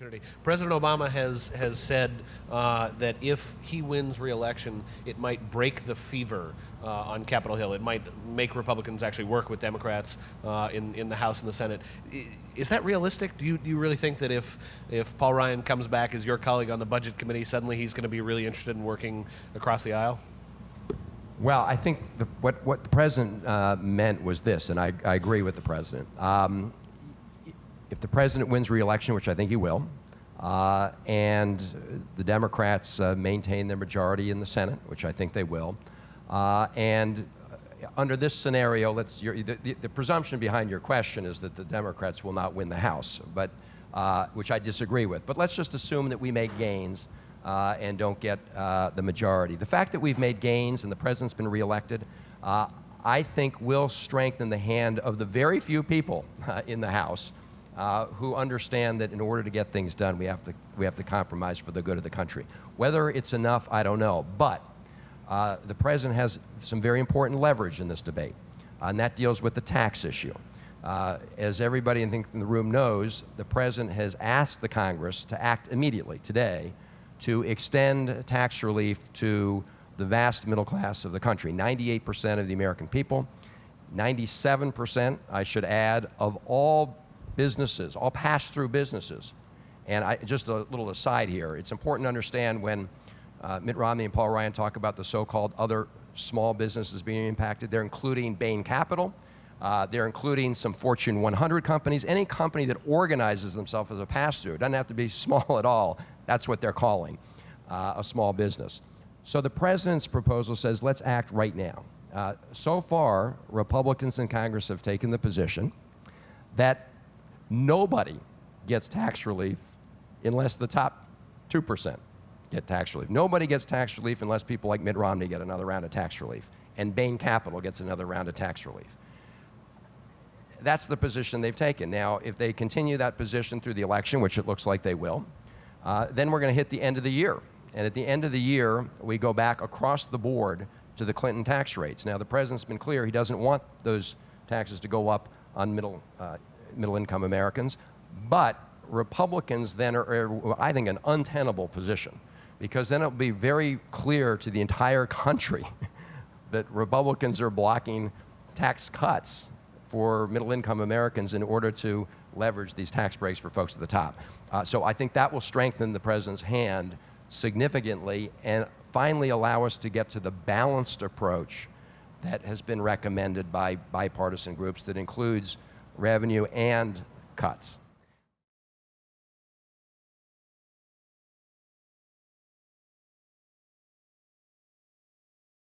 opportunity. President Obama has said that if he wins re-election, it might break the fever on Capitol Hill. It might make Republicans actually work with Democrats in the House and the Senate. Is that realistic? Do you really think that if Paul Ryan comes back as your colleague on the Budget Committee, suddenly he's going to be really interested in working across the aisle? Well, I think what the president meant was this, and I agree with the president. If the president wins re-election, which I think he will, and the Democrats maintain their majority in the Senate, which I think they will, and under this scenario, the presumption behind your question is that the Democrats will not win the House, but which I disagree with. But let's just assume that we make gains and don't get the majority. The fact that we've made gains and the president's been reelected, I think will strengthen the hand of the very few people in the House who understand that in order to get things done, we have to compromise for the good of the country. Whether it's enough, I don't know. But the president has some very important leverage in this debate, and that deals with the tax issue. As everybody in the room knows, the president has asked the Congress to act immediately today to extend tax relief to the vast middle class of the country. 98% of the American people, 97%, I should add, of all businesses, all pass-through businesses. And just a little aside here, it's important to understand when Mitt Romney and Paul Ryan talk about the so-called other small businesses being impacted, they're including Bain Capital, they're including some Fortune 100 companies, any company that organizes themselves as a pass-through. It doesn't have to be small at all. That's what they're calling a small business. So the president's proposal says, let's act right now. So far, Republicans in Congress have taken the position that nobody gets tax relief unless the top 2% get tax relief. Nobody gets tax relief unless people like Mitt Romney get another round of tax relief, and Bain Capital gets another round of tax relief. That's the position they've taken. Now, if they continue that position through the election, which it looks like they will, then we're going to hit the end of the year. And at the end of the year, we go back across the board to the Clinton tax rates. Now, the president's been clear he doesn't want those taxes to go up on middle-income Americans, but Republicans then are, I think, an untenable position, because then it'll be very clear to the entire country that Republicans are blocking tax cuts for middle-income Americans in order to leverage these tax breaks for folks at the top. So I think that will strengthen the president's hand significantly and finally allow us to get to the balanced approach that has been recommended by bipartisan groups that includes revenue and cuts.